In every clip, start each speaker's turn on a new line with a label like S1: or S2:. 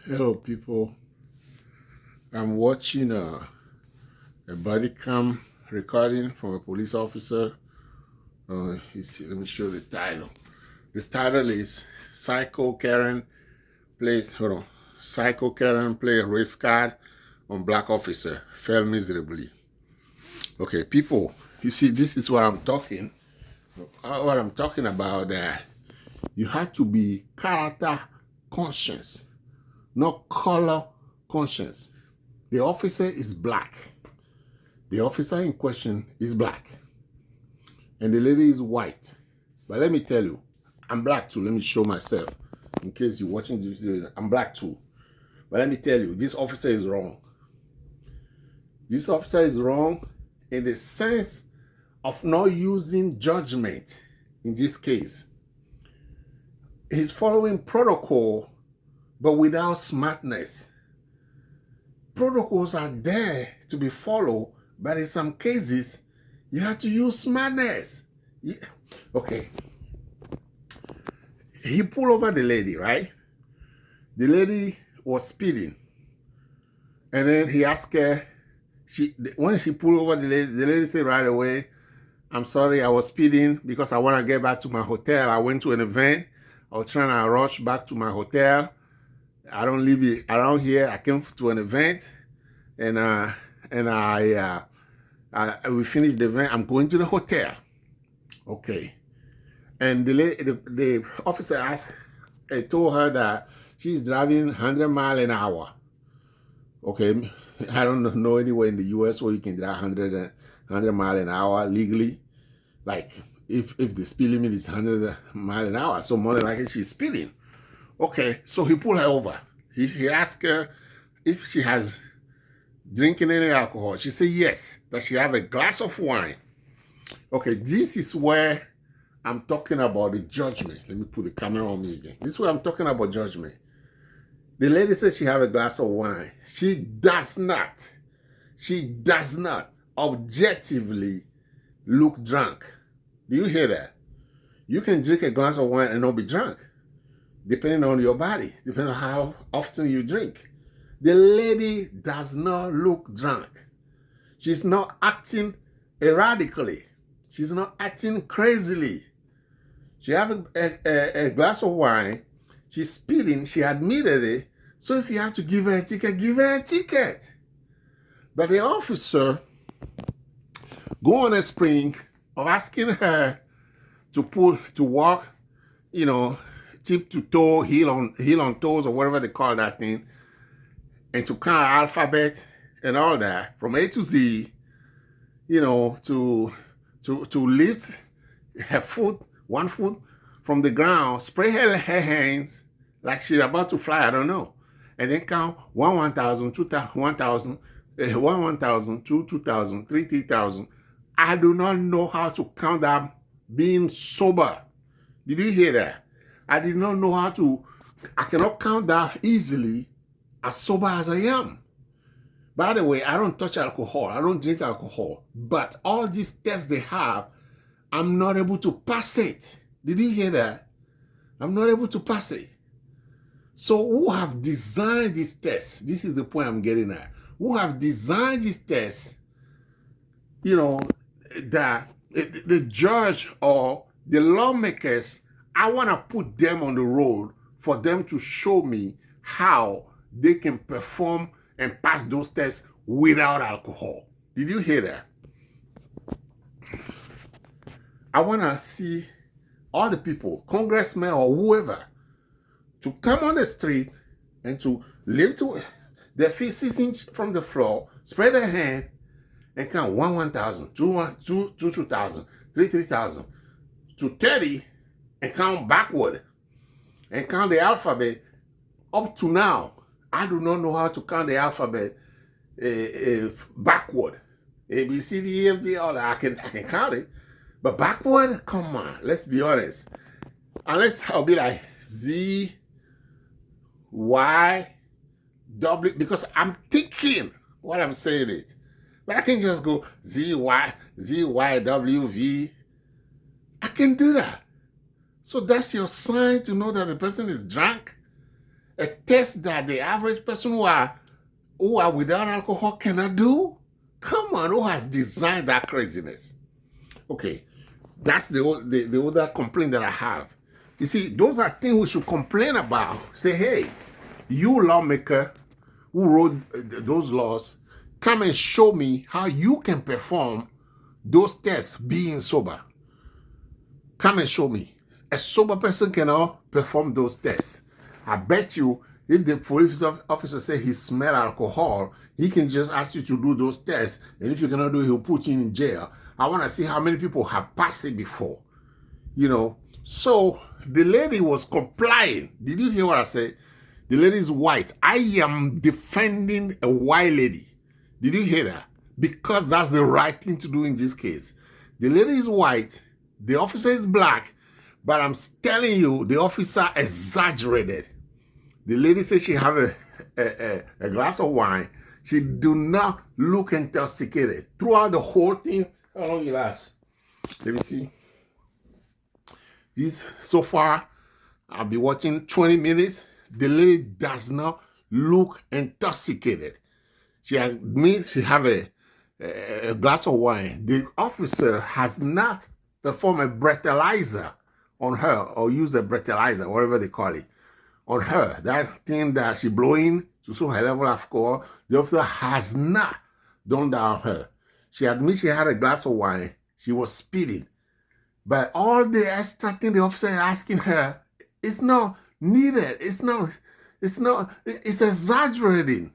S1: Hello, people. I'm watching a body cam recording from a police officer. Let me show the title. The title is Psycho Karen plays. Hold on. Psycho Karen plays race card on black officer. Fell miserably. Okay, people. You see, this is what I'm talking. What I'm talking about. That you have to be character conscious, not color conscious. The officer is black. The officer in question is black. And the lady is white. But let me tell you, I'm black too. Let me show myself. In case you're watching this video, I'm black too. But let me tell you, this officer is wrong. This officer is wrong in the sense of not using judgment in this case. He's following protocol, but without smartness. Protocols are there to be followed, but in some cases, you have to use smartness. Okay. He pulled over the lady, right? The lady was speeding. And then he asked her, when she pulled over the lady said right away, "I'm sorry, I was speeding because I want to get back to my hotel. I went to an event. I was trying to rush back to my hotel. I don't live around here. I came to an event, and we finished the event. I'm going to the hotel." Okay. And the officer told her that she's driving 100 miles an hour. Okay. I don't know anywhere in the U.S. where you can drive 100 miles an hour legally. Like, if the speed limit is 100 miles an hour, so more than likely she's speeding. Okay, so he pulled her over. He asked her if she has drinking any alcohol. She said yes, that she have a glass of wine. Okay, this is where I'm talking about the judgment. Let me put the camera on me again. This is where I'm talking about judgment. The lady says she have a glass of wine. She does not objectively look drunk. Do you hear that? You can drink a glass of wine and not be drunk, depending on your body, depending on how often you drink. The lady does not look drunk. She's not acting erratically. She's not acting crazily. She has a glass of wine. She's speeding. She admitted it. So if you have to give her a ticket, give her a ticket. But the officer go on a spring of asking her to walk, tip to toe, heel on toes, or whatever they call that thing, and to count alphabet and all that from A to Z, to lift her one foot from the ground, spray her hands like she's about to fly, I don't know, and then count 1,000, 2,000, 1,000, 2,000, 3,000. I do not know how to count that being sober. Did you hear that? I did not know I cannot count that easily as sober as I am. By the way, I don't touch alcohol. I don't drink alcohol. But all these tests they have, I'm not able to pass it. Did you hear that? I'm not able to pass it. So who have designed these tests? This is the point I'm getting at. Who have designed these tests, that the judge or the lawmakers, I want to put them on the road for them to show me how they can perform and pass those tests without alcohol. Did you hear that? I want to see all the people, congressmen or whoever, to come on the street and to lift their feet 6 inches from the floor, spread their hand, and count 1,000, 2,000, 3,000, to 30, and count backward, and count the alphabet. Up to now, I do not know how to count the alphabet backward. A, B, C, D, E, F, G, all that. I can count it. But backward, come on, let's be honest. Unless I'll be like Z, Y, W, because I'm thinking what I'm saying it. But I can just go Z, Y, W, V. I can do that. So that's your sign to know that the person is drunk. A test that the average person who are without alcohol cannot do? Come on, who has designed that craziness? Okay, that's the other complaint that I have. You see, those are things we should complain about. Say, hey, you lawmaker who wrote those laws, come and show me how you can perform those tests being sober. Come and show me. A sober person cannot perform those tests. I bet you if the police officer say he smell alcohol, he can just ask you to do those tests. And if you cannot do it, he'll put you in jail. I want to see how many people have passed it before. You know, so the lady was complying. Did you hear what I said? The lady is white. I am defending a white lady. Did you hear that? Because that's the right thing to do in this case. The lady is white. The officer is black. But I'm telling you, the officer exaggerated. The lady said she have a glass of wine. She do not look intoxicated. Throughout the whole thing, how long it lasts? Let me see. This, so far, I'll be watching 20 minutes. The lady does not look intoxicated. She admits she have a glass of wine. The officer has not performed a breathalyzer on her or use a breathalyzer, whatever they call it, on her. That thing that she blowing to show her level of alcohol, the officer has not done that on her. She admits she had a glass of wine. She was speeding. But all the extra thing the officer is asking her, it's not needed. It's exaggerating.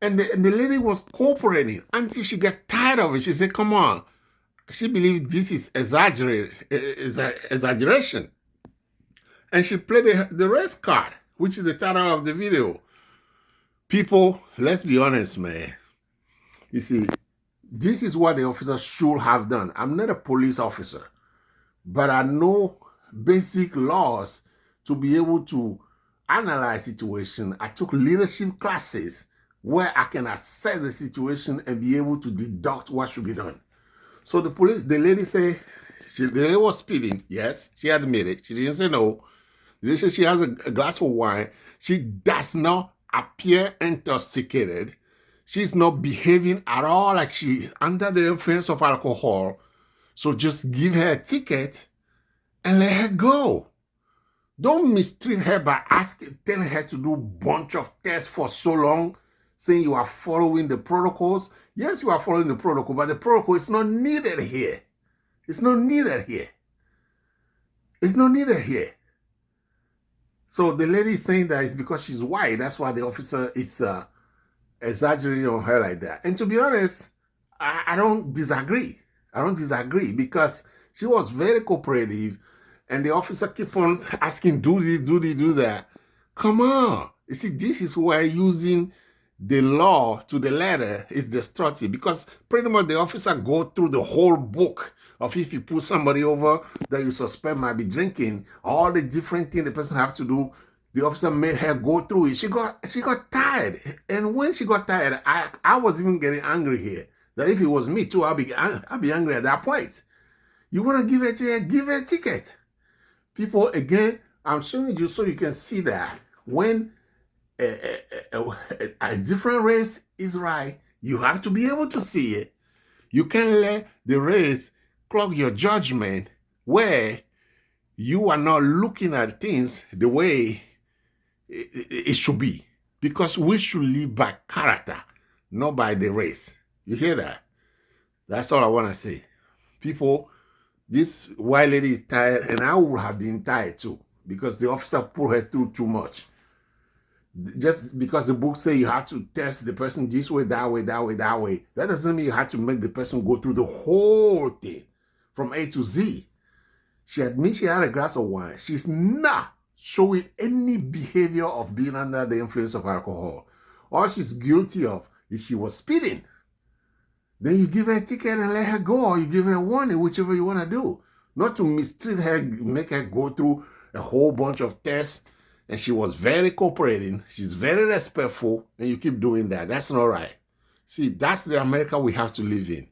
S1: And the lady was cooperating until she got tired of it. She said, come on. She believed this is exaggeration. And she played the race card, which is the title of the video. People, let's be honest, man. You see, this is what the officer should have done. I'm not a police officer, but I know basic laws to be able to analyze situation. I took leadership classes where I can assess the situation and be able to deduct what should be done. So the lady said, the lady was speeding. Yes, she admitted. She didn't say no. The lady said she has a glass of wine. She does not appear intoxicated. She's not behaving at all like she's under the influence of alcohol. So just give her a ticket and let her go. Don't mistreat her by telling her to do a bunch of tests for so long, saying you are following the protocols. Yes, you are following the protocol, but the protocol is not needed here. It's not needed here. It's not needed here. So the lady is saying that it's because she's white. That's why the officer is exaggerating on her like that. And to be honest, I don't disagree. I don't disagree because she was very cooperative and the officer keep on asking, do this, do this, do that. Come on. You see, this is where using the law to the letter is destructive because pretty much the officer go through the whole book of if you put somebody over that you suspect might be drinking, all the different things the person have to do. The officer made her go through it. She got tired. And when she got tired, I was even getting angry here. That if it was me too, I'll be angry at that point. You want to give her a ticket. People, again, I'm showing you so you can see that when a different race is right, you have to be able to see it. You can't let the race clog your judgment where you are not looking at things the way it should be. Because we should live by character, not by the race. You hear that? That's all I want to say. People, this white lady is tired, and I would have been tired too, because the officer put her through too much. Just because the book says you have to test the person this way, that way, that way, that way, that doesn't mean you have to make the person go through the whole thing from A to Z. She admits she had a glass of wine. She's not showing any behavior of being under the influence of alcohol. All she's guilty of is she was speeding. Then you give her a ticket and let her go, or you give her a warning, whichever you want to do. Not to mistreat her, make her go through a whole bunch of tests. And she was very cooperating. She's very respectful, and you keep doing that. That's not right. See, that's the America we have to live in,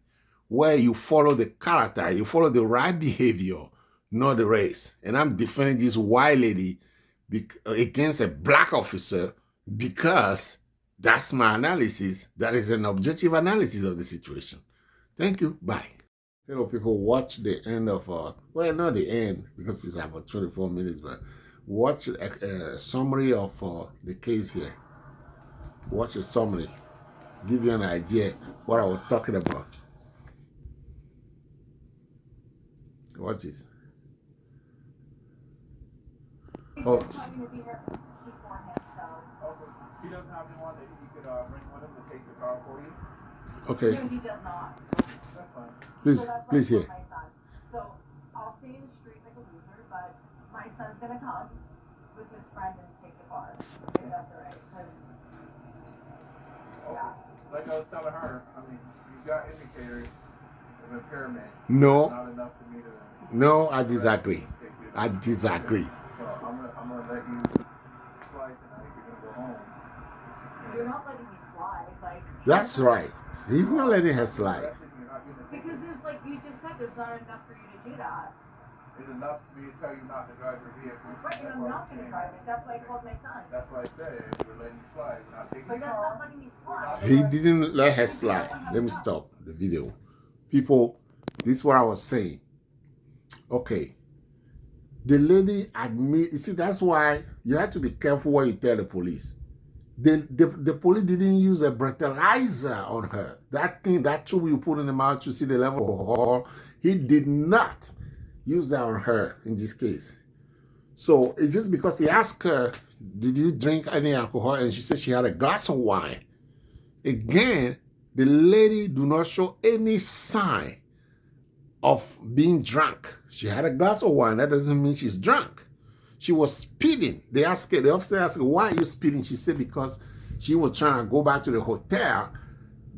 S1: where you follow the character, you follow the right behavior, not the race. And I'm defending this white lady against a black officer because that's my analysis. That is an objective analysis of the situation. Thank you. Bye. Hello, people. Watch the end of, well, not the end because it's about 24 minutes, but watch a summary of the case here. Watch a summary. Give you an idea what I was talking about. Watch this.
S2: Oh. He doesn't have anyone that you could bring with him to take the car for you?
S1: Okay.
S3: No, he does not.
S2: That's fine.
S1: Please,
S3: so that's
S1: please hear.
S3: My son. So I'll stay in the street like a loser, but my son's gonna come with his friend and take the car. If that's alright, because yeah.
S2: Like I was telling her, I mean, you've got indicators of impairment.
S1: No.
S2: Not enough for me to.
S1: No, I disagree. I disagree.
S2: So I'm gonna let you slide tonight. You're gonna go home.
S3: You're not letting me slide, like.
S1: That's right. He's not letting her slide.
S3: Because there's, like you just said, there's not enough for you to do that.
S2: It's enough for me to tell you not to drive your vehicle.
S3: Right, and I'm not going to drive it. That's why I called my son.
S2: That's why I said we're letting you slide. We're not taking
S3: But
S2: the
S3: that's
S2: car.
S3: not letting me slide.
S1: He didn't let her slide. Let me stop the video. People, this is what I was saying. Okay. The lady you see, that's why you have to be careful what you tell the police. The police didn't use a breathalyzer on her. That thing, that tube you put in the mouth to see the level of alcohol, he did not use that on her in this case. So it's just because he asked her, did you drink any alcohol? And she said she had a glass of wine. Again, the lady do not show any sign of being drunk. She had a glass of wine. That doesn't mean she's drunk. She was speeding. The officer asked her, why are you speeding? She said because she was trying to go back to the hotel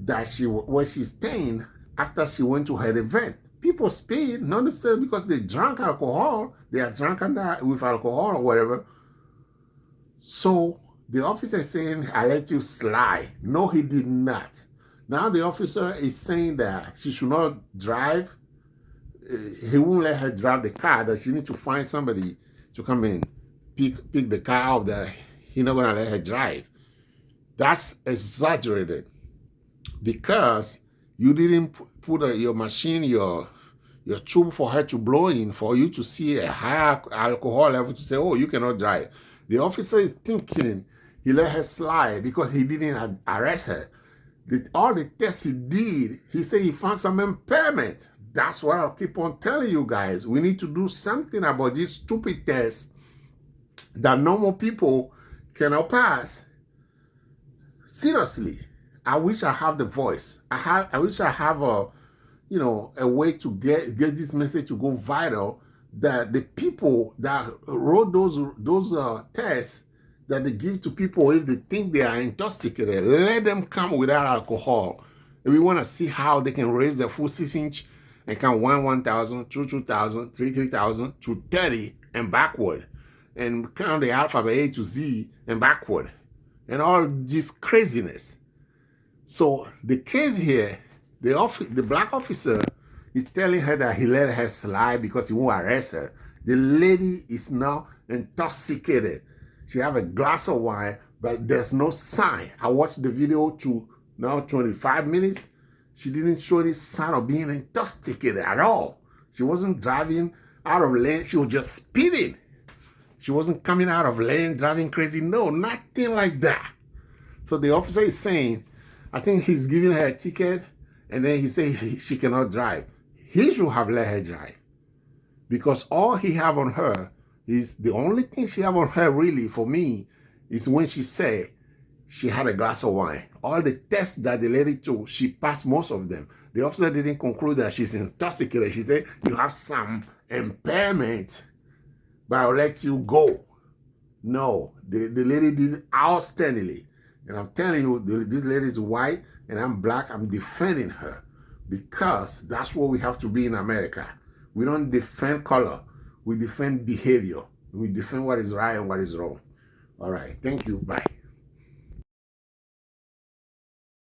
S1: where she's staying after she went to her event. People speed, not necessarily because they drank alcohol. They are drunk with alcohol or whatever. So the officer is saying, I let you slide. No, he did not. Now the officer is saying that she should not drive. He won't let her drive the car, that she needs to find somebody to come and pick the car out, that he's not going to let her drive. That's exaggerated because you didn't put your machine, your tube for her to blow in for you to see a higher alcohol level to say, oh, you cannot drive. The officer is thinking he let her slide because he didn't arrest her. All the tests he did, he said he found some impairment. That's what I'll keep on telling you guys. We need to do something about these stupid tests that normal people cannot pass. Seriously, I wish I have the voice. I wish I have a way to get this message to go viral, that the people that wrote those tests that they give to people, if they think they are intoxicated, let them come without alcohol. And we want to see how they can raise their full 6-inch and count 1,000, 2,000, 3,000 to 30 and backward, and count the alphabet A to Z and backward, and all this craziness. So the case here, the black officer is telling her that he let her slide because he won't arrest her. The lady is now intoxicated. She have a glass of wine, but there's no sign. I watched the video to now 25 minutes. She didn't show any sign of being intoxicated at all. She wasn't driving out of lane. She was just speeding. She wasn't coming out of lane, driving crazy. No, nothing like that. So the officer is saying, I think he's giving her a ticket, and then he says she cannot drive. He should have let her drive, because all he have on her is, the only thing she have on her really for me is when she said she had a glass of wine. All the tests that the lady took, she passed most of them. The officer didn't conclude that she's intoxicated. She said, you have some impairment, but I'll let you go. No, the lady did outstandingly. And I'm telling you, this lady is white and I'm black. I'm defending her because that's what we have to be in America. We don't defend color. We defend behavior. We defend what is right and what is wrong. All right. Thank you. Bye.